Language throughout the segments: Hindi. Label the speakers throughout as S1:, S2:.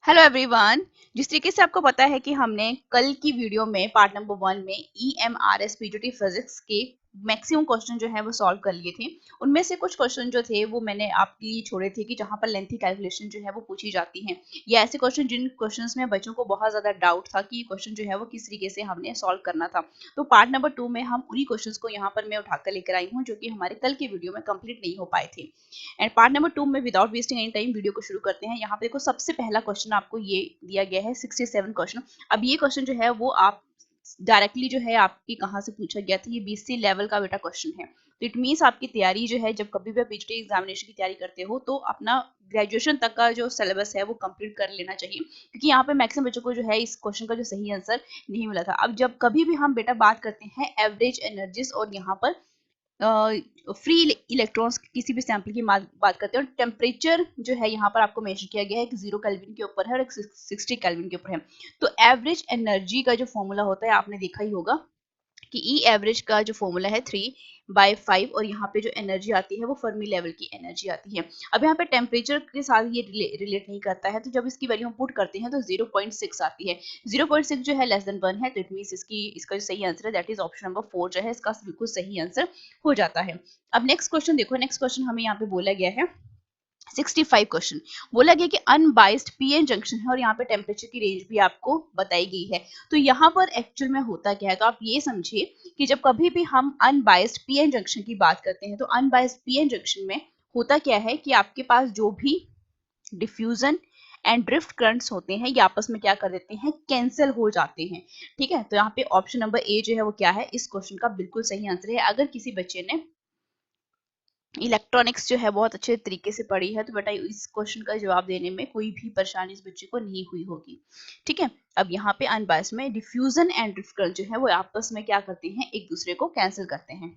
S1: Hello everyone. जिस तरीके से आपको पता है कि हमने कल की वीडियो में पार्ट नंबर 1 में EMRS पीजीटी फिजिक्स के मैक्सिमम क्वेश्चन जो है वो सॉल्व कर लिए थे। उनमें से कुछ क्वेश्चन जो थे वो मैंने आपके लिए छोड़े थे कि जहां पर लेंथी कैलकुलेशन जो है वो पूछी जाती है, या ऐसे क्वेश्चन जिन क्वेश्चंस में बच्चों को बहुत ज्यादा डाउट था कि ये क्वेश्चन जो है वो किस तरीके से हमने सॉल्व करना था। तो पार्ट नंबर 2 में हम उन्हीं क्वेश्चंस को यहाँ पर मैं उठाकर लेकर आई हूँ जो कि हमारे कल की वीडियो में कंप्लीट नहीं हो पाए थे। एंड पार्ट नंबर 2 में without wasting any time video को शुरू करते हैं। यहाँ पे देखो सबसे पहला क्वेश्चन आपको ये दिया गया है 67 क्वेश्चन। अब ये क्वेश्चन जो है वो आप डायरेक्टली जो है आपकी कहाँ से पूछा गया था, ये बीएससी लेवल का बेटा क्वेश्चन है। तो इट मींस आपकी तैयारी जो है, जब कभी भी पीजीटी एग्जामिनेशन की तैयारी करते हो तो अपना ग्रेजुएशन तक का जो सिलेबस है वो कंप्लीट कर लेना चाहिए, क्योंकि यहाँ पे मैक्सिमम बच्चों को जो है इस क्वेश्चन का जो सही आंसर नहीं मिला था। अब जब कभी भी हम बेटा बात करते हैं एवरेज एनर्जीज और यहाँ पर फ्री इलेक्ट्रॉन्स किसी भी सैंपल की बात करते हैं, और टेम्परेचर जो है यहाँ पर आपको मेंशन किया गया है कि 0 केल्विन के ऊपर है और एक 60 केल्विन के ऊपर है। तो एवरेज एनर्जी का जो फॉर्मूला होता है आपने देखा ही होगा कि ई एवरेज का जो फॉर्मूला है 3/5, और यहाँ पे जो एनर्जी आती है वो फर्मी लेवल की एनर्जी आती है। अब यहाँ पे टेम्परेचर के साथ ये रिलेट नहीं करता है, तो जब इसकी वैल्यू हम पुट करते हैं तो 0.6 आती है। 0.6 जो है लेस देन 1 है, तो इट मींस इसका जो सही आंसर है दैट इज ऑप्शन नंबर 4 जो है इसका बिल्कुल सही आंसर हो जाता है। अब नेक्स्ट क्वेश्चन देखो, नेक्स्ट क्वेश्चन हमें यहाँ पे बोला गया है 65 क्वेश्चन। बोला गया कि अनबाइस्ड पीएन जंक्शन है और यहाँ पे टेम्परेचर की रेंज भी आपको बताई गई है। तो यहाँ पर एक्चुअल में होता क्या है, तो आप ये समझिए कि जब कभी भी हम अनबाइस्ड पीएन जंक्शन की बात करते हैं तो अनबाइस्ड पीएन जंक्शन में होता क्या है कि आपके पास जो भी डिफ्यूजन एंड ड्रिफ्ट करंट्स होते हैं ये आपस में क्या कर देते हैं, कैंसिल हो जाते हैं। ठीक है, तो यहाँ पे ऑप्शन नंबर ए जो है वो क्या है, इस क्वेश्चन का बिल्कुल सही आंसर है। अगर किसी बच्चे ने इलेक्ट्रॉनिक्स जो है बहुत अच्छे तरीके से पढ़ी है तो बेटा इस क्वेश्चन का जवाब देने में कोई भी परेशानी इस बच्चे को नहीं हुई होगी। ठीक है, अब यहाँ पे अनबायस्ड में डिफ्यूजन एंड ड्रिफ्ट करंट जो है वो आपस में क्या करते हैं, एक दूसरे को कैंसिल करते हैं।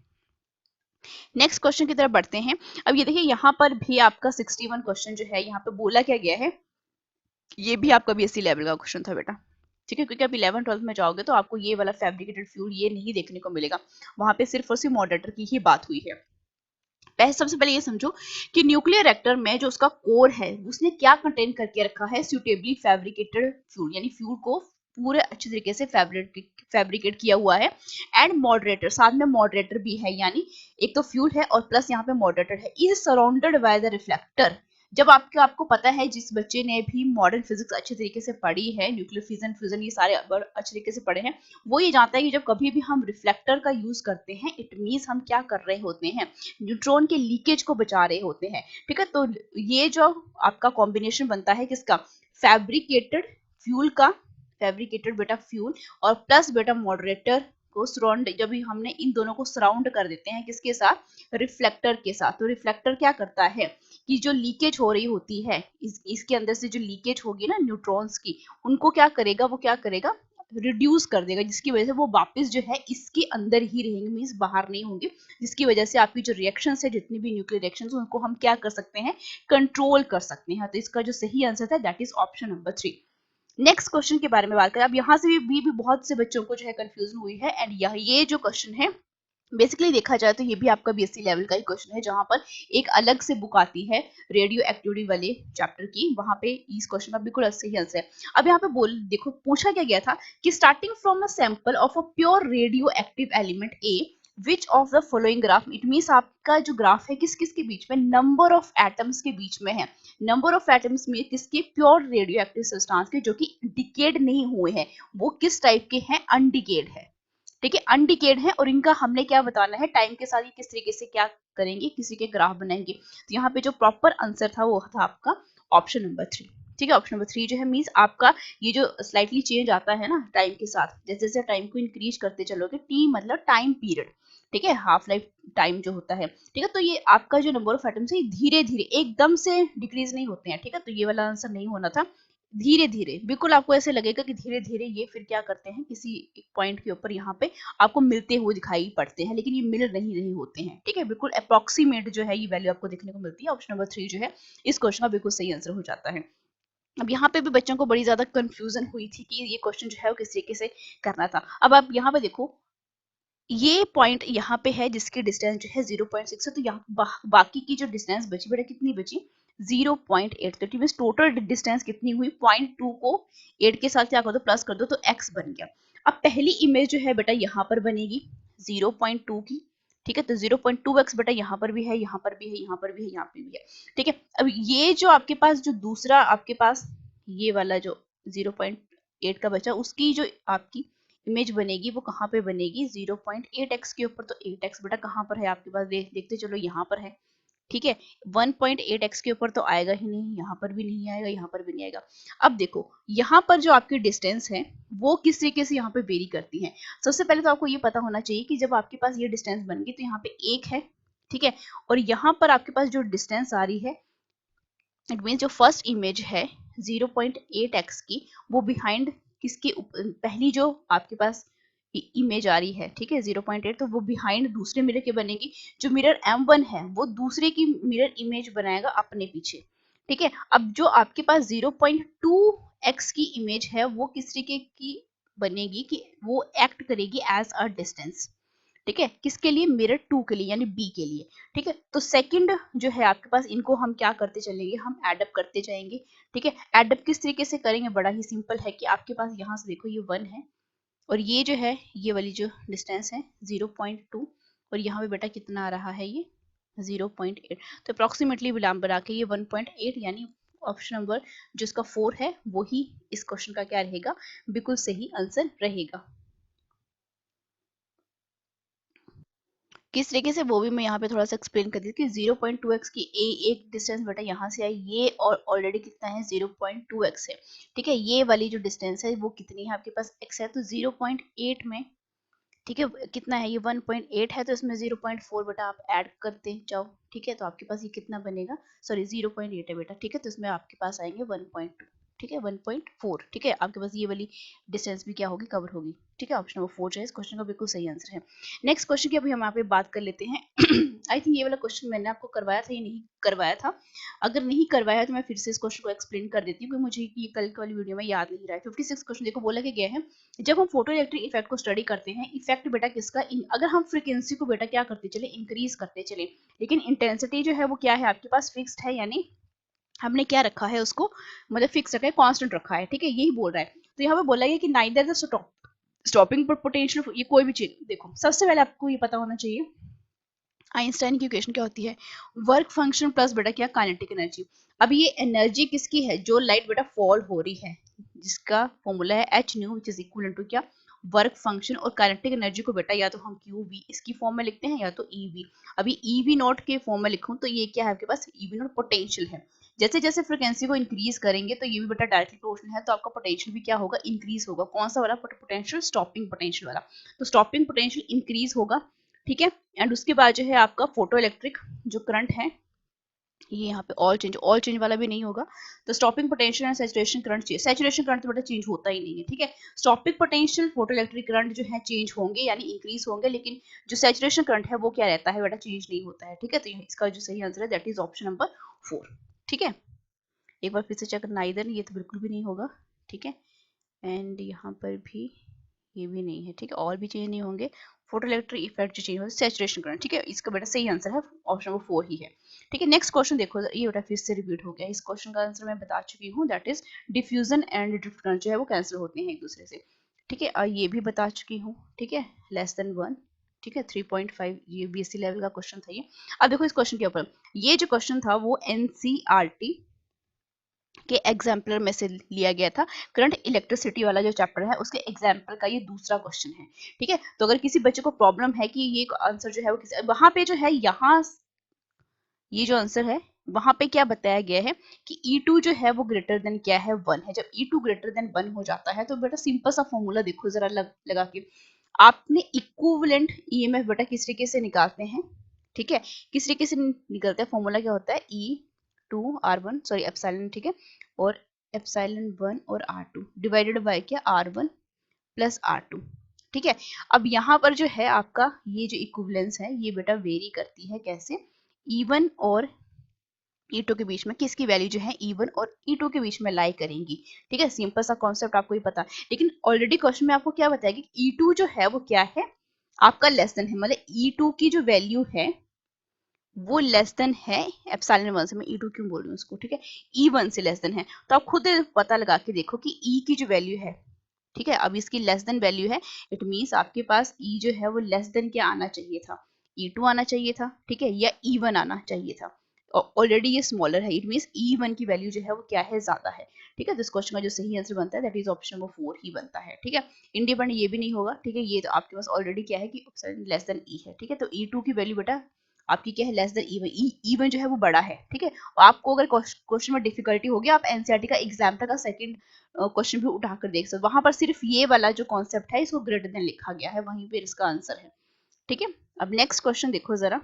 S1: नेक्स्ट क्वेश्चन की तरफ बढ़ते हैं। अब ये देखिए यहाँ पर भी आपका 61 क्वेश्चन जो है यहाँ पे बोला क्या गया है, ये भी आपका बीएससी लेवल का क्वेश्चन था बेटा। ठीक है, क्योंकि आप 11-12 में जाओगे तो आपको ये वाला फैब्रिकेटेड फ्यूल ये नहीं देखने को मिलेगा, वहां पे सिर्फ और सिर्फ मॉडरेटर की ही बात हुई है। सबसे पहले ये समझो कि न्यूक्लियर रिएक्टर में जो उसका कोर है उसने क्या कंटेन करके रखा है, सुटेबली फैब्रिकेटेड फ्यूल, यानी फ्यूल को पूरे अच्छे तरीके से फैब्रिकेट किया हुआ है। एंड मॉडरेटर, साथ में मॉडरेटर भी है, यानी एक तो फ्यूल है और प्लस यहाँ पे मॉडरेटर है। Is surrounded by the reflector. जब आपको पता है, जिस बच्चे ने भी मॉडर्न फिजिक्स अच्छे तरीके से पढ़ी है, न्यूक्लियर फिजन फ्यूजन ये सारे अच्छे तरीके से पढ़े हैं, वो ये जानता है कि जब कभी भी हम रिफ्लेक्टर का यूज करते हैं इट मींस हम क्या कर रहे होते हैं, न्यूट्रॉन के लीकेज को बचा रहे होते हैं। ठीक है, तो ये जो आपका कॉम्बिनेशन बनता है किसका, फैब्रिकेटेड फ्यूल का, फैब्रिकेटेड बेटा फ्यूल और प्लस बेटा मॉडरेटर को सराउंड, जब भी हमने इन दोनों को सराउंड कर देते हैं किसके साथ, रिफ्लेक्टर के साथ। तो रिफ्लेक्टर क्या करता है कि जो लीकेज हो रही होती है इसके अंदर से जो लीकेज होगी ना न्यूट्रॉन्स की, उनको क्या करेगा, वो क्या करेगा, रिड्यूस कर देगा, जिसकी वजह से वो वापस जो है इसके अंदर ही रहेंगे, मींस बाहर नहीं होंगे, जिसकी वजह से आपकी जो रिएक्शंस है, जितनी भी न्यूक्लियर रिएक्शंस उनको हम क्या कर सकते हैं, कंट्रोल कर सकते हैं। तो इसका जो सही आंसर था that is option number 3। Next question के बारे में बात करें। अब यहाँ से भी बहुत से बच्चों को जो है कंफ्यूजन हुई है, एंड ये जो क्वेश्चन है बेसिकली देखा जाए तो ये भी आपका बीएससी लेवल का ही क्वेश्चन है, जहां पर एक अलग से बुक आती है रेडियो एक्टिविटी वाले चैप्टर की, वहां पे इस क्वेश्चन का बिल्कुल सही आंसर है। अब यहाँ पे बोल देखो पूछा क्या गया था कि starting from a sample of a pure radio active element A which of the following graph, it means आपका जो ग्राफ है किस किस के बीच में, नंबर ऑफ एटम्स के बीच में है। नंबर ऑफ एटम्स में किसके, प्योर रेडियो एक्टिव सब्सटेंस के, जो कि डिकेड नहीं हुए हैं, वो किस टाइप के हैं, अनडिकेड है। ठीक है, अनडिकेड है, और इनका हमने क्या बताना है, टाइम के साथ ये किस तरीके से क्या करेंगे, किसी के ग्राफ बनाएंगे। तो यहाँ पे जो प्रॉपर आंसर था वो था आपका ऑप्शन नंबर 3। ठीक है, ऑप्शन नंबर 3 जो है मींस आपका ये जो स्लाइटली चेंज आता है ना टाइम के साथ, जैसे जैसे टाइम को इंक्रीज करते चलोगे, टी मतलब टाइम पीरियड, ठीक है, हाफ लाइफ टाइम जो होता है, ठीक है, तो ये आपका जो नंबर ऑफ एटम्स है धीरे धीरे एकदम से डिक्रीज नहीं होते हैं। ठीक है, तो ये वाला आंसर नहीं होना था, धीरे धीरे, बिल्कुल आपको ऐसे लगेगा कि धीरे धीरे ये फिर क्या करते हैं, किसी एक पॉइंट के ऊपर यहाँ पे आपको मिलते हुए दिखाई पड़ते हैं, लेकिन ये मिल नहीं रहे होते हैं। ठीक है, बिल्कुल अप्रोक्सीमेट जो है ये वैल्यू आपको देखने को मिलती है। ऑप्शन नंबर 3 जो है इस क्वेश्चन का बिल्कुल सही आंसर हो जाता है। अब यहाँ पे भी बच्चों को बड़ी ज्यादा कंफ्यूजन हुई थी कि ये क्वेश्चन जो है वो किस तरीके से करना था। अब आप यहाँ पे देखो, ये पॉइंट यहाँ पे है जिसकी डिस्टेंस जो है 0.6 है, तो यहाँ बाकी की जो डिस्टेंस बची बेटा कितनी बची, 0.8, तो टोटल डिस्टेंस कितनी हुई, 0.2 को 8 के साथ क्या कर दो, प्लस कर दो, तो x बन गया। अब पहली इमेज जो है बेटा यहाँ पर बनेगी 0.2 की, ठीक है, तो 0.2x बेटा यहाँ पर भी है, यहाँ पर भी है, यहाँ पर भी है, यहाँ पे भी है, ठीक है। अब ये जो आपके पास जो दूसरा आपके पास ये वाला जो 0.8 का बचा, उसकी जो आपकी इमेज बनेगी वो कहाँ पे बनेगी, 0.8x के ऊपर। तो 8x बेटा कहाँ पर है आपके पास, देखते चलो, यहाँ पर है, ठीक है। 1.8x के ऊपर तो आएगा ही नहीं, यहाँ पर भी नहीं आएगा, यहाँ पर भी नहीं आएगा। अब देखो यहाँ पर जो आपकी डिस्टेंस है वो किस तरीके से यहाँ पे वेरी करती है। सबसे पहले तो आपको ये पता होना चाहिए कि जब आपके पास ये डिस्टेंस बन गई तो यहाँ पे 1 है, ठीक है, और यहाँ पर आपके पास जो डिस्टेंस आ रही है, इट मीन जो फर्स्ट इमेज है 0.8x की, वो बिहाइंड किसके पहली जो आपके पास इमेज आ रही है, ठीक है, 0.8, तो वो बिहाइंड दूसरे मिरर के बनेगी। जो मिरर M1 है वो दूसरे की मिरर इमेज बनाएगा अपने पीछे, ठीक है। अब जो आपके पास 0.2x की इमेज है वो किस तरीके की बनेगी कि वो एक्ट करेगी एज अ डिस्टेंस, ठीक है, किसके लिए, मिरर 2 के लिए, यानी बी के लिए, ठीक है। तो सेकंड जो है आपके पास, इनको हम क्या करते चलेंगे, हम एडअप करते जाएंगे, ठीक है। एडअप किस तरीके से करेंगे, बड़ा ही सिंपल है कि आपके पास यहाँ से देखो ये 1 है, और ये जो है ये वाली जो डिस्टेंस है 0.2, और यहाँ पे बेटा कितना आ रहा है, ये 0.8, तो अप्रोक्सीमेटली विलाम बना के ये 1.8, यानी ऑप्शन नंबर जो इसका 4 है वो ही इस क्वेश्चन का क्या रहेगा, बिल्कुल सही आंसर रहेगा। किस तरीके से वो भी मैं यहाँ पे थोड़ा सा एक्सप्लेन कर दी कि 0.2x की एक डिस्टेंस बेटा यहाँ से आई, ये और ऑलरेडी कितना है 0.2x है, ठीक है। ये वाली जो डिस्टेंस है वो कितनी है आपके पास, x है, तो 0.8 में, ठीक है, कितना है ये 1.8 है, तो इसमें 0.4 बेटा आप ऐड करते जाओ, ठीक है, तो आपके पास ये कितना बनेगा, सॉरी 0.8 है बेटा, ठीक है, तो इसमें आपके पास आएंगे 1.2, ठीक है, 1.4, ठीक है, आपके पास ये वाली डिस्टेंस भी क्या होगी, कवर होगी, ठीक है। ऑप्शन नंबर 4 जो है इस क्वेश्चन का बिल्कुल सही आंसर है। नेक्स्ट क्वेश्चन की अभी हम यहाँ पे बात कर लेते हैं। आई थिंक ये वाला क्वेश्चन मैंने आपको करवाया था या नहीं करवाया था, अगर नहीं करवाया तो मैं फिर से इस क्वेश्चन को एक्सप्लेन कर देती हूँ क्योंकि मुझे ये कल वाली वीडियो में याद नहीं रहा है। 56 क्वेश्चन देखो बोला गया है, जब हम फोटो इलेक्ट्रिक इफेक्ट को स्टडी करते हैं, इफेक्ट बेटा किसका, अगर हम फ्रीक्वेंसी को बेटा क्या करते चले, इंक्रीज करते चले, लेकिन इंटेंसिटी जो है वो क्या है आपके पास, फिक्स्ड है, यानी हमने क्या रखा है उसको, मतलब फिक्स रखा है, कांस्टेंट रखा है, ठीक है, यही बोल रहा है। तो यहाँ पे बोला गया कि नाइदर द स्टॉपिंग पोटेंशियल, ये कोई भी चीज देखो, सबसे पहले आपको ये पता होना चाहिए आइंस्टाइन की इक्वेशन क्या होती है, वर्क फंक्शन प्लस बेटा क्या, काइनेटिक एनर्जी। अब ये एनर्जी किसकी है, जो लाइट बेटा फॉल हो रही है, जिसका फॉर्मूला है H nu which is equal to क्या, वर्क फंक्शन, और काइनेटिक एनर्जी को बेटा या तो हम क्यू वी इसकी फॉर्म में लिखते हैं या तो ई वी। अभी ई वी नॉट के फॉर्म में लिखूं तो ये क्या है आपके पास, ई वी नॉट पोटेंशियल है। जैसे जैसे फ्रिक्वेंसी को इंक्रीज करेंगे तो ये भी बेटा डायरेक्टली प्रोपोर्शनल है, तो आपका पोटेंशियल भी क्या होगा, इंक्रीज होगा। कौन सा वाला पोटेंशियल, स्टॉपिंग पोटेंशियल वाला, तो स्टॉपिंग पोटेंशियल इंक्रीज होगा, ठीक है। एंड उसके बाद जो है आपका फोटो इलेक्ट्रिक जो करंट है, ये यहाँ पे ऑल चेंज वाला भी नहीं होगा, तो stopping potential and saturation current चाहिए, सैचुरेशन करंट तो बेटा चेंज होता ही नहीं है, ठीक है। Stopping potential photo electric current जो है चेंज होंगे यानी इंक्रीज होंगे, लेकिन जो सैचुरेशन करंट है वो क्या रहता है बेटा, चेंज नहीं होता है, ठीक है। तो इसका जो सही आंसर है दैट इज ऑप्शन नंबर 4, ठीक है। एक बार फिर से चेक करना, इधर ये तो बिल्कुल भी नहीं होगा, ठीक है, एंड यहाँ पर भी ये भी नहीं है, ठीक है, और भी चेंज नहीं होंगे। फोटो इलेक्ट्रिक इफेक्ट जो चेंज होगा सैचुरेशन करंट, ठीक है, इसका बेटा सही आंसर है ऑप्शन नंबर 4 ही है, ठीक है। नेक्स्ट क्वेश्चन देखो, ये बेटा फिर से रिपीट हो गया, इस क्वेश्चन का आंसर मैं बता चुकी हूँ, that is diffusion and drift current जो है वो कैंसिल होते हैं एक दूसरे से, ठीक है, और ये भी बता चुकी हूँ, ठीक है, लेस देन 1, ठीक है, 3.5, ये बीएससी लेवल का क्वेश्चन था ये। अब देखो इस क्वेश्चन के ऊपर, ये जो क्वेश्चन था वो एनसीईआरटी के एग्जाम्पलर में से लिया गया था, करंट इलेक्ट्रिसिटी वाला जो चैप्टर है उसके एग्जाम्पल का ये दूसरा क्वेश्चन है, ठीक है। तो अगर किसी बच्चे को प्रॉब्लम है कि ये आंसर जो है वो किसी वहां पे जो है, यहाँ ये जो आंसर है वहां पे क्या बताया गया है कि E2 जो है वो ग्रेटर देन क्या है, 1 है। जब E2 ग्रेटर देन 1 हो जाता है तो बेटा सिंपल सा फॉर्मूला देखो जरा लगा के, आपने इक्विवेलेंट ईएमएफ बेटा किस तरीके से निकालते हैं, ठीक है, किस तरीके से निकलता है, फॉर्मूला क्या होता है, E2R1 सॉरी एप्सिलॉन, ठीक है, और एप्सिलॉन 1 और R2 डिवाइडेड बाय क्या, R1 प्लस R2, ठीक है। अब यहाँ पर जो है आपका ये जो इक्विवेलेंस है ये बेटा वेरी करती है, कैसे, E1 और E2 के बीच में किसकी वैल्यू जो है E1 और E2 के बीच में लाई करेंगी, ठीक है। सिंपल सा कॉन्सेप्ट आपको ही पता है, लेकिन ऑलरेडी क्वेश्चन में आपको क्या बताया कि E2 जो है वो क्या है आपका लेस देन है, मतलब E2 की जो वैल्यू है वो लेस देन है एप्सिलॉन 1 से, मैं E2 क्यों बोल रही हूँ उसको, ठीक है, E1 से लेस देन है, तो आप खुद पता लगा के देखो कि E की जो वैल्यू है, ठीक है, अब इसकी लेस देन वैल्यू है, इट मींस आपके पास E जो है वो लेस देन क्या आना चाहिए था, E2 आना चाहिए था, ठीक है, या E1 आना चाहिए था, ऑलरेडी ये स्मॉलर है, इट मींस E1 की वैल्यू जो है वो क्या है, ज्यादा है, ठीक है, तो इस क्वेश्चन का जो सही आंसर बनता है दैट इज ऑप्शन नंबर 4 ही बनता है, ठीक है, इंडिपेंडेंट ये भी नहीं होगा, ठीक है, ये तो आपके पास ऑलरेडी क्या है कि ऑप्शन लेस देन E है, ठीक है, तो E2 की वैल्यू बेटा आपकी क्या है, लेस देन E1, E1 जो है वो बड़ा है, ठीक है, आपको अगर क्वेश्चन में डिफिकल्टी होगी आप एनसीईआरटी का एग्जाम तक का सेकंड क्वेश्चन भी उठाकर देख सकते, वहां पर सिर्फ ये वाला जो कॉन्सेप्ट है इसको ग्रेटर देन लिखा गया है, वहीं पे इसका आंसर है, ठीक है। अब नेक्स्ट क्वेश्चन देखो जरा,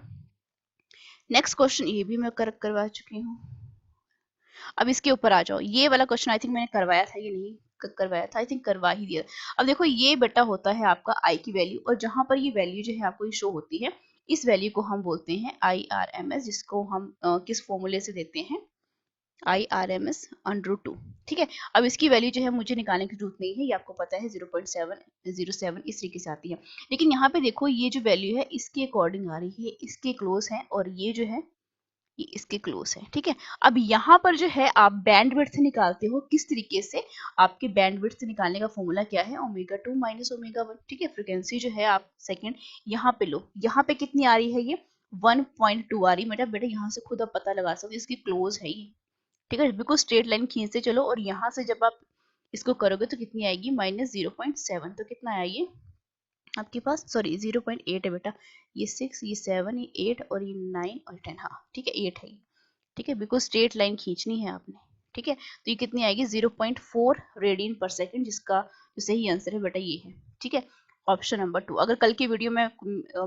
S1: नेक्स्ट क्वेश्चन ये भी मैं करेक्ट करवा चुकी हूँ, अब इसके ऊपर आ जाओ, ये वाला क्वेश्चन आई थिंक मैंने करवाया था, ये नहीं करवाया था, आई थिंक करवा ही दिया। अब देखो ये बेटा होता है आपका आई की वैल्यू, और जहां पर ये वैल्यू जो है आपको ये शो होती है, इस वैल्यू को हम बोलते हैं IRMS, जिसको हम किस फॉर्मूले से देते हैं, IRMS √2, ठीक है। अब इसकी वैल्यू जो है मुझे निकालने की जरूरत नहीं है, ये आपको पता है 0.707 इस तरीके से आती है, लेकिन यहाँ पे देखो ये जो वैल्यू है इसके अकॉर्डिंग आ रही है, इसके क्लोज है, और ये जो है ये इसके क्लोज है, ठीक है। अब यहाँ पर जो है आप बैंडविड्थ निकालते हो किस तरीके से, आपके बैंडविड्थ निकालने का फॉर्मूला क्या है, ω2 - ω1, ठीक है, फ्रीक्वेंसी जो है आप सेकंड यहाँ पे लो, यहाँ पे कितनी आ रही है, ये 1.2 आ रही है, बेटा यहाँ से खुद आप पता लगा सकते हो, इसकी क्लोज है ये, ठीक है, बिल्कुल स्ट्रेट लाइन खींचते चलो, और यहाँ से जब आप इसको करोगे तो कितनी आएगी, -0.7, तो कितना आया ये आपके पास, सॉरी 0.8 है बेटा, ये 6, ये 7, ये 8, और ये 9 और 10, हाँ ठीक है 8 है ये, ठीक है, बिल्कुल स्ट्रेट लाइन खींचनी है आपने, ठीक है, तो ये कितनी आएगी 0.4 रेडियन पर सेकंड, जिसका जो सही आंसर है बेटा ये है, ठीक है, ऑप्शन नंबर 2। अगर कल की वीडियो में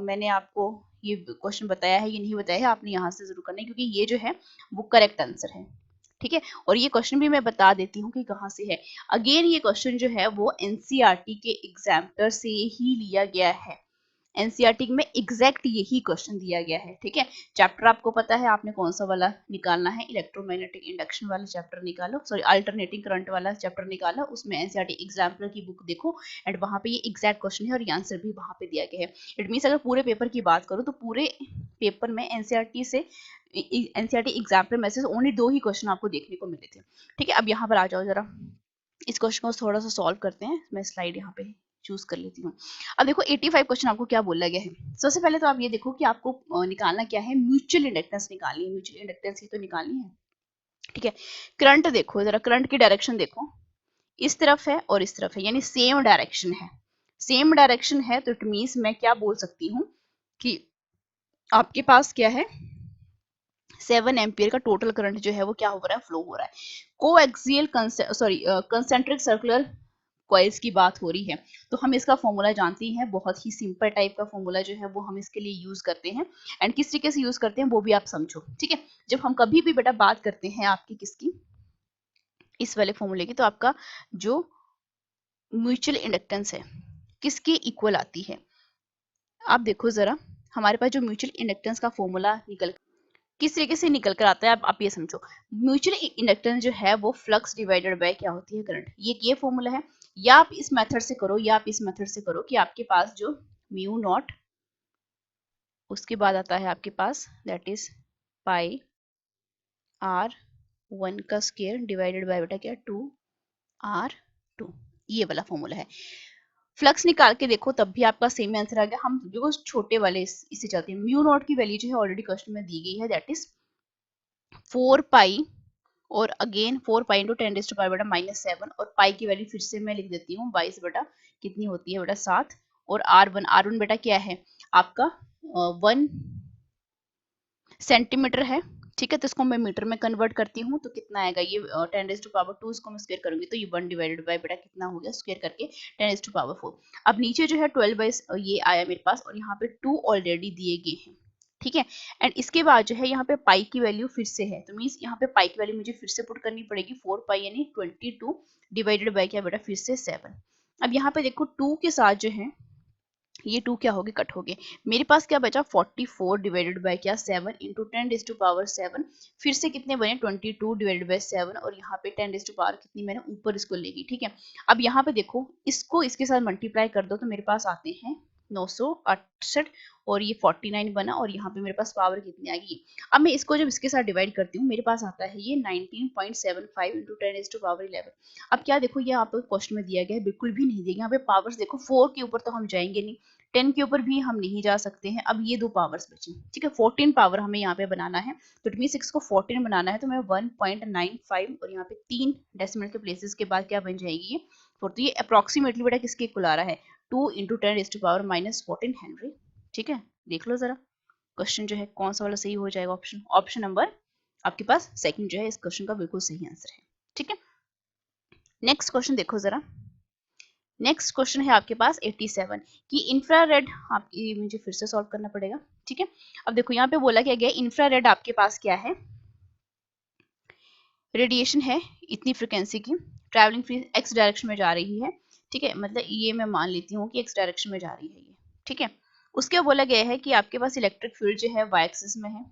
S1: मैंने आपको ये क्वेश्चन बताया है, ये नहीं बताया है, आपने यहाँ से जरूर करना है, क्योंकि ये जो है वो करेक्ट आंसर है, ठीक है, और ये क्वेश्चन भी मैं बता देती हूँ कि कहाँ से है, अगेन ये क्वेश्चन जो है वो एनसीईआरटी के एग्जाम्पलर से ही लिया गया है, एनसीईआरटी में एग्जैक्ट यही क्वेश्चन दिया गया है, ठीक है, चैप्टर आपको पता है आपने कौन सा वाला निकालना है, इलेक्ट्रोमैग्नेटिक इंडक्शन वाला चैप्टर निकालो, सॉरी अल्टरनेटिंग करंट वाला चैप्टर निकालो, उसमें एनसीईआरटी एग्जाम्पलर की बुक देखो, एंड वहां पे ये एग्जैक्ट क्वेश्चन है और ये आंसर भी वहां पे दिया गया है, इट मीन्स अगर पूरे पेपर की बात करो तो पूरे पेपर में एनसीईआरटी एग्जाम्पलर में से ओनली 2 ही क्वेश्चन आपको देखने को मिले थे, ठीक है। अब यहाँ पर आ जाओ जरा, इस क्वेश्चन को थोड़ा सा सॉल्व करते हैं, मैं स्लाइड यहाँ पे चूज कर लेती हूँ। अब देखो 85 क्वेश्चन आपको क्या बोला गया है, सबसे पहले तो आप ये देखो कि आपको निकालना क्या है, म्यूचुअल इंडक्टेंस निकालनी है, म्यूचुअल इंडक्टेंस ही तो निकालनी है, ठीक है। करंट देखो जरा, करंट की डायरेक्शन देखो, इस तरफ है और इस तरफ है, यानी सेम डायरेक्शन है, सेम डायरेक्शन है, तो इट मीन्स मैं क्या बोल सकती हूँ कि आपके पास क्या है, 7 एम्पियर का टोटल करंट जो है वो क्या हो रहा है, फ्लो हो रहा है, कोएक्सियल कंसेंट्रिक सर्कुलर कॉइल्स की बात हो रही है, तो हम इसका फॉर्मूला जानते हैं, बहुत ही सिंपल टाइप का फॉर्मूला जो है वो हम इसके लिए यूज करते हैं, एंड किस तरीके से यूज करते हैं वो भी आप समझो, ठीक है। जब हम कभी भी बेटा बात करते हैं आपकी किसकी, इस वाले फॉर्मूले की, तो आपका जो म्यूचुअल इंडक्टेंस है किसके इक्वल आती है, आप देखो जरा, हमारे पास जो म्यूचुअल इंडक्टेंस का फॉर्मूला किस तरीके से निकल कर आता है, आप ये समझो, म्यूचुअल इंडक्टेंस जो है वो फ्लक्स डिवाइडेड बाय क्या होती है, करंट, ये फॉर्मूला है, या आप इस मेथड से करो, या आप इस मेथड से करो कि आपके पास जो म्यू नॉट, उसके बाद आता है आपके पास दैट इज पाई R1 का स्क्वायर डिवाइडेड बाय बेटा क्या 2R2, ये वाला फॉर्मूला है। फ्लक्स निकाल के देखो तब भी आपका सेम आंसर आ गया, हम जो छोटे वाले इसे चलते हैं, म्यू नॉट की वैल्यू जो है ऑलरेडी क्वेश्चन में दी गई है, दैट इज 4 पाई, और अगेन 4 पाई इंटू 10⁻⁻, बेटा -7, और पाई की वैल्यू फिर से मैं लिख देती हूँ 22, बेटा कितनी होती है बेटा 7, और R1 बेटा क्या है आपका 1 सेंटीमीटर है, ठीक है, तो इसको मैं मीटर में कन्वर्ट करती हूँ, तो कितना आएगा ये 10⁻², इसको मैं स्क्वायर करूंगी तो ये 1 डिवाइडेड बाय बेटा कितना हो गया, स्क्वायर करके 10⁻4। अब नीचे जो है 12 ये आया मेरे पास, और यहाँ पे 2 ऑलरेडी दिए गए हैं, ठीक है, एंड इसके बाद जो है यहाँ पे पाई की वैल्यू फिर से है, तो मीन्स यहाँ पे पाई की वैल्यू मुझे फिर से पुट करनी पड़ेगी, 4 पाई यानी 22 डिवाइडेड बाय क्या बेटा फिर से 7। अब यहाँ पे देखो 2 के साथ जो है ये 2 क्या हो गए, कट हो गए, मेरे पास क्या बचा 44 डिवाइडेड बाय क्या 7 इंटू 10⁻7, फिर से कितने बने 22 डिवाइडेड बाय 7, और यहाँ पे 10⁻, कितनी मैंने ऊपर इसको लेगी, ठीक है। अब यहाँ पे देखो इसको इसके साथ मल्टीप्लाई कर दो तो मेरे पास आते हैं 968 और ये 49 बना और यहाँ पे मेरे पास पावर कितनी आ गई। अब मैं इसको जब इसके साथ डिवाइड करती हूँ मेरे पास आता है ये 19.75 इंटू 10⁻11। अब क्या देखो ये आप क्वेश्चन में दिया गया है, बिल्कुल भी नहीं दिया। यहाँ पे पावर्स देखो 4 के ऊपर तो हम जाएंगे नहीं, 10 के ऊपर भी हम नहीं जा सकते हैं। अब ये दो पावर्स बची, ठीक है, 14 पावर हमें यहाँ पे बनाना है, तो इट मींस 6 को 14 बनाना है तो मैं 1.95 और यहाँ पे 3 डेसिमल के प्लेसेस के बाद क्या बन जाएगी ये 4। तो ये अप्रोक्सीमेटली बेटा किसके इक्वल आ रहा है 2 इंटू 10⁻⁻14 हेनरी। ठीक है, देख लो जरा क्वेश्चन जो है कौन सा वाला सही हो जाएगा। ऑप्शन नंबर आपके पास सेकंड जो है इस क्वेश्चन का बिल्कुल सही आंसर है। ठीक है, नेक्स्ट क्वेश्चन देखो जरा। नेक्स्ट क्वेश्चन है आपके पास 87 कि इंफ्रारेड, आपकी मुझे फिर से सॉल्व करना पड़ेगा। ठीक है, अब देखो यहाँ पे बोला क्या गया, इंफ्रारेड आपके पास क्या है, रेडिएशन है इतनी फ्रिक्वेंसी की, ट्रैवलिंग फ्री एक्स डायरेक्शन में जा रही है। ठीक है, मतलब ये मैं मान लेती हूँ कि एक्स डायरेक्शन में जा रही है ये। ठीक है, उसके बोला गया है कि आपके पास इलेक्ट्रिक फील्ड जो है वाई एक्सिस में है।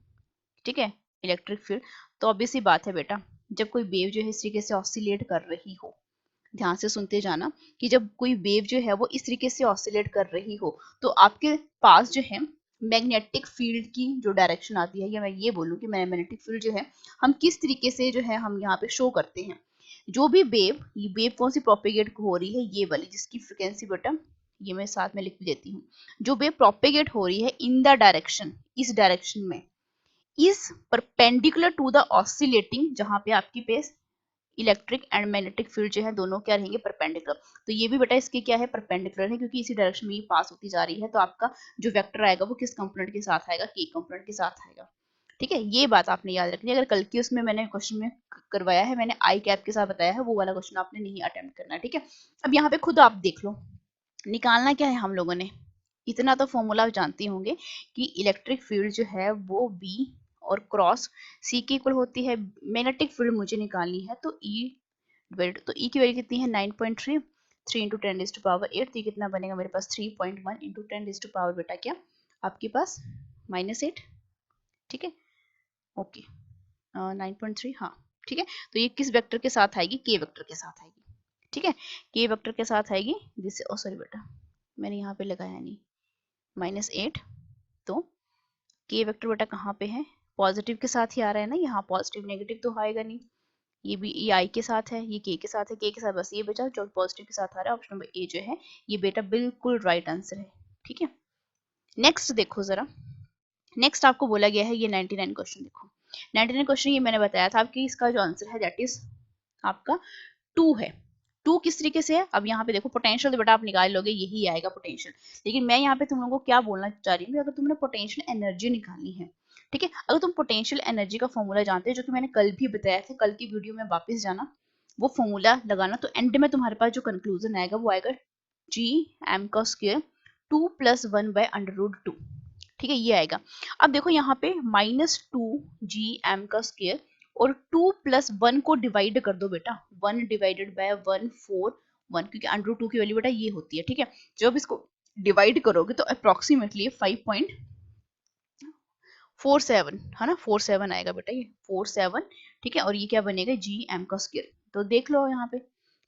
S1: ठीक है, इलेक्ट्रिक फील्ड, तो ऑब्वियस सी बात है बेटा जब कोई वेव जो है इस तरीके से ऑसिलेट कर रही हो, ध्यान से सुनते जाना कि जब कोई वेव जो है वो इस तरीके से ऑसिलेट कर रही हो तो आपके पास जो है मैग्नेटिक फील्ड की जो डायरेक्शन आती है, या मैं ये बोलूँ कि मैग्नेटिक फील्ड जो है हम किस तरीके से जो है हम यहाँ पे शो करते हैं। जो भी वेव कौन सी प्रोपेगेट हो रही है, ये वाली जिसकी फ्रिक्वेंसी बेटा ये मैं साथ में लिख भी देती हूँ, जो वेव प्रोपेगेट हो रही है इन द डायरेक्शन, इस डायरेक्शन में, is perpendicular to the oscillating, जहां पे आपकी पेस इलेक्ट्रिक एंड मैग्नेटिक फील्ड जो है दोनों क्या रहेंगे परपेंडिकुलर। तो ये भी बेटा इसके क्या है परपेंडिकुलर है, क्योंकि इसी डायरेक्शन में ये पास होती जा रही है। तो आपका जो वेक्टर आएगा वो किस कंपोनेंट के साथ आएगा, के कंपोनेंट के साथ आएगा। ठीक है, ये बात आपने याद रखनी है। अगर कल की उसमें मैंने क्वेश्चन में करवाया है, मैंने आई कैप के साथ बताया है, वो वाला क्वेश्चन आपने नहीं अटेम्प्ट करना है। ठीक है, अब यहाँ पे खुद आप देख लो निकालना क्या है हम लोगों ने, इतना तो फॉर्मूला जानते होंगे कि इलेक्ट्रिक फील्ड जो है वो बी और क्रॉस सी के इक्वल होती है। मैग्नेटिक फील्ड मुझे निकालनी है तो ई डिवाइड, तो ई की वैल्यू कितनी है 9.3, 3 इंटू 10⁻8, तो ये कितना बनेगा मेरे पास 3.1 इंटू 10⁻, बेटा क्या आपके पास -8। ठीक है, ओके 9.3, हाँ ठीक है। तो ये किस वेक्टर के साथ आएगी, के वेक्टर के साथ आएगी। ठीक है, के वेक्टर के साथ आएगी, जिससे ओ सॉरी बेटा मैंने यहाँ पे लगाया नहीं -8, तो के वेक्टर बेटा कहाँ पे है, पॉजिटिव के साथ ही आ रहा है ना, यहाँ पॉजिटिव नेगेटिव तो आएगा नहीं। ये भी ये आई के साथ है, ये के साथ है, के के साथ बस ये बचा जो पॉजिटिव के साथ आ रहा है। ऑप्शन नंबर ए जो है ये बेटा बिल्कुल राइट आंसर है। ठीक है, नेक्स्ट देखो जरा। नेक्स्ट आपको बोला गया है ये 99 क्वेश्चन। देखो 99 क्वेश्चन ये मैंने बताया था आपकी, इसका जो आंसर है दैट इज आपका 2 है। 2 किस तरीके से है, अब यहाँ पे देखो पोटेंशियल तो बेटा आप निकाल लोगे, यही आएगा पोटेंशियल। लेकिन मैं यहाँ पे तुम लोगों को क्या बोलना चाह रही हूँ, अगर तुमने पोटेंशियल एनर्जी निकालनी है, ठीक है, अगर तुम पोटेंशियल एनर्जी का फॉर्मूला जानते हो जो कि मैंने कल भी बताया था, कल की वीडियो में वापस जाना वो फॉर्मूला लगाना, तो एंड में तुम्हारे पास जो कंक्लूजन आएगा वो आएगा जी एम का स्क्वायर 2 + 1 बाय √2। ठीक है, ये आएगा। अब देखो यहाँ पे -2 g m का स्क्वायर और 2 + 1 को डिवाइड कर दो बेटा, 1 डिवाइडेड बाय 1 4 1, क्योंकि √2 की वैल्यू बेटा ये होती है। ठीक है, जब इसको डिवाइड करोगे तो अप्रोक्सीमेटली 5.47 है ना, 47 आएगा बेटा ये 47। ठीक है, और ये क्या बनेगा जी एम का स्क्वायर, तो देख लो यहाँ पे।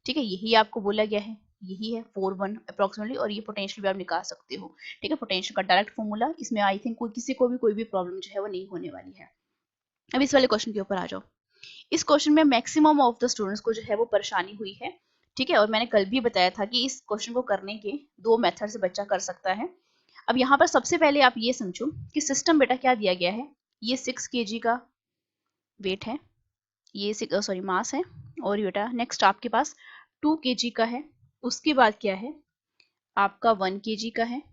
S1: ठीक है, यही आपको बोला गया है, यही है 41 अप्रोक्सीमेटली, और ये पोटेंशियल भी आप निकाल सकते हो। ठीक है, पोटेंशियल का डायरेक्ट फॉर्मूला, इसमें आई थिंक किसी को भी प्रॉब्लम जो है वो नहीं होने वाली है। अब इस वाले क्वेश्चन के ऊपर आ जाओ। इस क्वेश्चन में मैक्सिमम ऑफ द स्टूडेंट्स को जो है वो परेशानी हुई है। ठीक है, और मैंने कल भी बताया था कि इस क्वेश्चन को करने के 2 मेथड से बच्चा कर सकता है। अब यहाँ पर सबसे पहले आप ये समझो कि सिस्टम बेटा क्या दिया गया है, ये 6 kg का वेट है, ये सॉरी मास है, और बेटा नेक्स्ट आपके पास 2 kg का है, उसके बाद क्या है आपका 1 kg का है,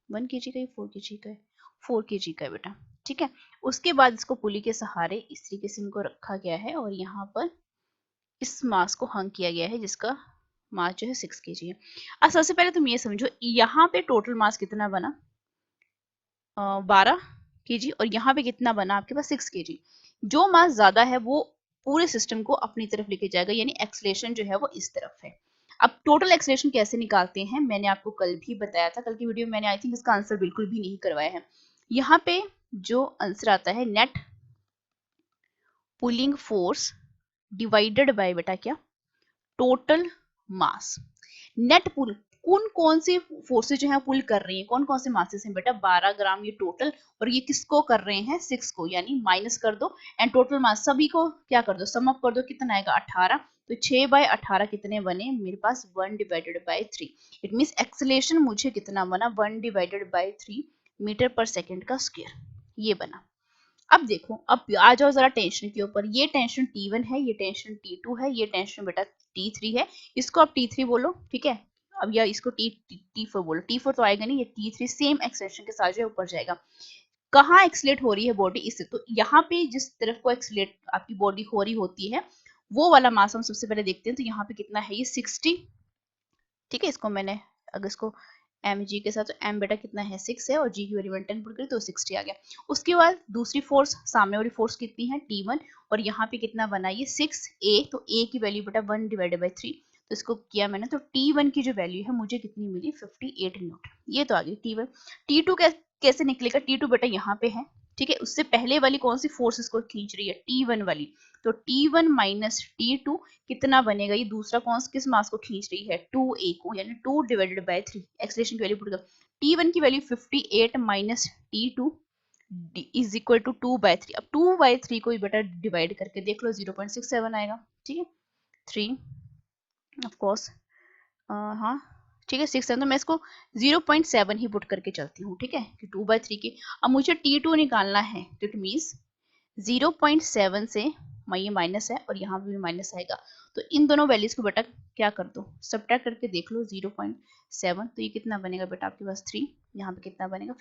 S1: 1 kg का, 4 kg का है, 4 kg का है बेटा। ठीक है, उसके बाद इसको पुली के सहारे इस तरीके से इनको रखा गया है और यहाँ पर इस मास को हंग किया गया है, जिसका मास जो है 6 kg है। अब सबसे पहले तुम ये समझो यहाँ पे टोटल मास कितना बना 12 kg, और यहाँ पे कितना बना आपके पास 6 kg। जो मास ज्यादा है वो पूरे सिस्टम को अपनी तरफ लेके जाएगा, यानी एक्सलेशन जो है वो इस तरफ है। अब टोटल एक्सलेशन कैसे निकालते हैं मैंने आपको कल भी बताया था, कल की वीडियो में मैंने आई थिंक इसका आंसर बिल्कुल भी नहीं करवाया है। यहाँ पे जो आंसर आता है net pulling force divided by बेटा क्या टोटल मास। नेट पुल कौन कौन से फोर्सेज जो है पुल कर रही है, कौन कौन से मासेस हैं बेटा, 12 ग्राम ये टोटल, और ये किसको कर रहे हैं, 6 को, यानी माइनस कर दो एंड टोटल मास सभी को क्या कर दो, सम अप कर दो, कितना आएगा 18। तो 6/18 कितने बने मेरे पास, 1/3। इट मीन्स एक्सेलरेशन मुझे कितना बना, 1/3 मीटर पर सेकेंड का स्क्वायर, ये बना। अब देखो, अब आ जाओ जरा टेंशन के ऊपर, ये टेंशन T1 है, ये टेंशन T2 है, ये टेंशन बेटा T3 है, इसको आप T3 बोलो, ठीक है। अब या इसको T4 बोलो, T4 तो आएगा नहीं, ये T3 सेम एक्सटेंशन के साथ जो है ऊपर जाएगा। कहाँ एक्सलेट हो रही है बॉडी, इससे, तो यहाँ पे जिस तरफ को एक्सलेट आपकी बॉडी हो रही होती है वो वाला मास हम सबसे पहले देखते हैं। तो यहाँ पे कितना है, ये 60, ठीक है। इसको मैंने अगर इसको एम जी के साथ, तो एम बेटा कितना है 6 है, और जी की वैल्यू 10 पुट करी तो 60 आ गया। उसके बाद दूसरी फोर्स, सामने वाली फोर्स कितनी है T1, और यहाँ पे कितना बना ये 6A, तो A की वैल्यू बेटा 1/3, तो इसको किया मैंने, तो T1 की जो वैल्यू है मुझे कितनी मिली, 58 न्यूटन, ये तो आ गई T1। T2 कैसे निकलेगा, T2 बेटा यहाँ पे है, ठीक है। उससे पहले वाली कौन सी फोर्स इसको खींच रही है, T1 वाली, तो T1 माइनस T2 कितना बनेगा, ये दूसरा कौन किस मास को खींच रही है, 2A को, यानी 2/3। एक्सेलरेशन की वैल्यू पुट कर, T1 की value 58 minus T2 is equal to 2/3। अब 2/3 को बेटा डिवाइड करके देख लो, 0.67 आएगा, ठीक है। 3 ऑफ कोर्स, हाँ ठीक है, 6 है, तो मैं इसको 0.7 ही पुट करके चलती हूँ, ठीक है, कि 2/3 की। अब मुझे T2 निकालना है, तो इट मीन्स 0.7 से ये माइनस है और यहाँ पे भी माइनस आएगा, तो इन दोनों वैल्यूज को बेटा क्या कर दो, सब्ट्रैक्ट करके देख लो, 0.7, तो ये कितना बनेगा बेटा आपके पास 3, यहाँ पे कितना बनेगा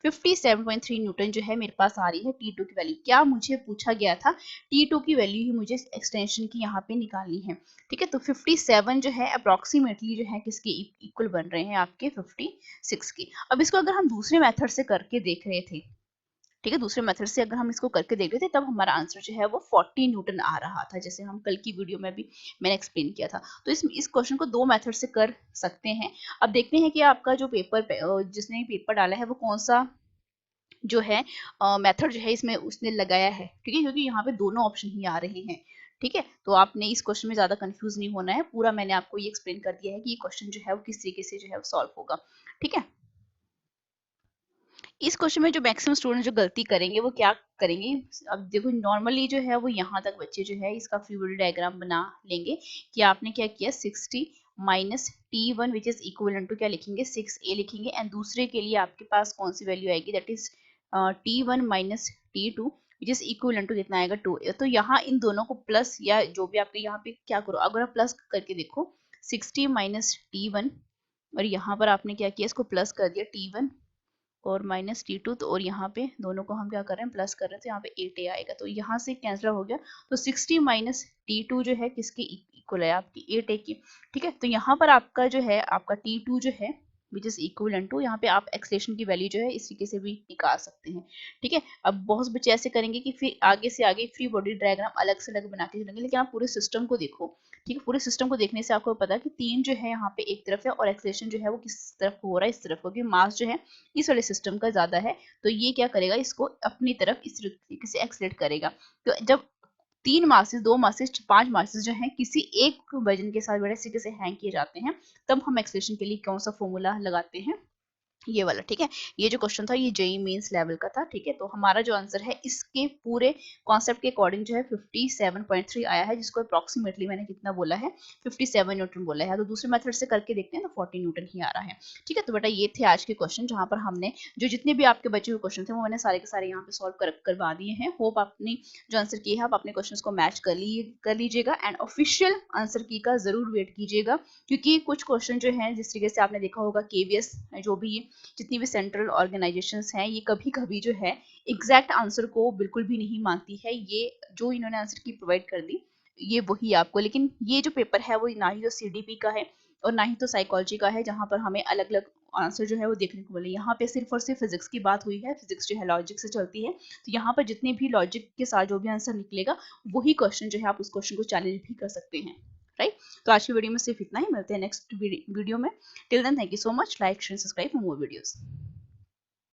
S1: 57.3 न्यूटन जो है मेरे पास आ रही है T2 की वैल्यू। क्या मुझे पूछा गया था, T2 की वैल्यू ही मुझे एक्सटेंशन की यहाँ पे निकालनी है, ठीक है। तो 57 जो है अप्रोक्सीमेटली जो है किसके इक्वल बन रहे हैं, आपके 56 के। अब इसको अगर हम दूसरे मेथड से करके देख रहे थे, ठीक है, दूसरे मेथड से अगर हम इसको करके देख रहे थे, तब हमारा आंसर जो है वो 40 न्यूटन आ रहा था, जैसे हम कल की वीडियो में भी मैंने एक्सप्लेन किया था। तो इस क्वेश्चन को दो मेथड से कर सकते हैं। अब देखते हैं कि आपका जो पेपर, जिसने पेपर डाला है वो कौन सा जो है मेथड जो है इसमें उसने लगाया है, ठीक है, क्योंकि यहाँ पे दोनों ऑप्शन ही आ रहे हैं, ठीक है। तो आपने इस क्वेश्चन में ज्यादा कंफ्यूज नहीं होना है, पूरा मैंने आपको ये एक्सप्लेन कर दिया है कि ये क्वेश्चन जो है वो किस तरीके से जो है सॉल्व होगा, ठीक है। इस क्वेश्चन में जो मैक्सिमम स्टूडेंट जो गलती करेंगे वो क्या करेंगे, अब देखो नॉर्मली जो है वो यहाँ तक बच्चे जो है इसका फ्री बॉडी डायग्राम बना लेंगे कि आपने क्या किया, 60 minus T1 which is equivalent to क्या लिखेंगे, 6A लिखेंगे, एंड दूसरे के लिए आपके पास कौन सी वैल्यू आएगी, that is T1 minus T2 which is equivalent to कितना आएगा 2A। तो यहाँ इन दोनों को प्लस या जो भी आपके यहाँ पे क्या करो, अगर आप प्लस करके देखो 60 माइनस T1, और यहाँ पर आपने क्या किया, इसको प्लस कर दिया T1 और माइनस T2, तो और यहाँ पे दोनों को हम क्या कर रहे हैं, प्लस कर रहे हैं, तो यहाँ पे 8A आएगा, तो यहाँ से कैंसिल हो गया। तो 60 माइनस T2 जो है किसके इक्वल है, आपकी 8A की, ठीक है। तो यहाँ पर आपका जो है आपका T2 जो है विच इज इक्वलेंट टू, यहाँ पे आप एक्सेलरेशन की वैल्यू जो है इस तरीके से भी निकाल सकते हैं, ठीक है। अब बहुत बच्चे ऐसे करेंगे कि फिर आगे से आगे फ्री बॉडी डायग्राम अलग से अलग बना के चलेंगे, लेकिन आप पूरे सिस्टम को देखो, ठीक है। पूरे सिस्टम को देखने से आपको पता है कि 3 जो है यहाँ पे एक तरफ है और एक्सेलरेशन जो है वो किस तरफ हो रहा है, इस तरफ, क्योंकि मास जो है इस वाले सिस्टम का ज्यादा है, तो ये क्या करेगा, इसको अपनी तरफ इस तरीके से एक्सेलरेट करेगा। तो जब 3 मासेस, 2 मासेस, 5 मासेस जो हैं किसी एक वजन के साथ बड़े तरीके से हैंग किए जाते हैं, तब हम एक्सेलरेशन के लिए कौन सा फॉर्मूला लगाते हैं, ये वाला, ठीक है। ये जो क्वेश्चन था ये जेईई मेंस लेवल का था, ठीक है। तो हमारा जो आंसर है इसके पूरे कॉन्सेप्ट के अकॉर्डिंग जो है 57.3 आया है, जिसको अप्रोक्सीमेटली मैंने कितना बोला है, 57 न्यूटन बोला है। तो दूसरे मेथड से करके देखते हैं तो 40 न्यूटन ही आ रहा है, ठीक है। तो बेटा ये थे आज के क्वेश्चन, जहां पर हमने जो जितने भी आपके बचे हुए क्वेश्चन थे वो मैंने सारे के सारे यहाँ पे सॉल्व करवा दिए हैं। होप आपने जो आंसर किए हैं आप अपने क्वेश्चन को मैच कर लीजिएगा, एंड ऑफिशियल आंसर की का जरूर वेट कीजिएगा, क्योंकि कुछ क्वेश्चन जो है जिस तरीके से आपने देखा होगा KVS जो भी जितनी भी सेंट्रल ऑर्गेनाइजेशंस हैं, ये कभी कभी जो है एग्जैक्ट आंसर को बिल्कुल भी नहीं मानती है, ये जो इन्होंने आंसर की प्रोवाइड कर दी ये वही आपको, लेकिन ये जो पेपर है वो ना ही तो CDP का है और ना ही तो साइकोलॉजी का है, जहां पर हमें अलग अलग आंसर जो है वो देखने को मिले। यहाँ पे सिर्फ और सिर्फ फिजिक्स की बात हुई है, फिजिक्स जो है लॉजिक से चलती है, तो यहाँ पर जितने भी लॉजिक के साथ जो भी आंसर निकलेगा वही क्वेश्चन जो है आप उस क्वेश्चन को चैलेंज भी कर सकते हैं, राइट। तो आज की वीडियो में सिर्फ इतना ही, मिलते हैं नेक्स्ट वीडियो में। Till then thank you so much, like share subscribe for more videos.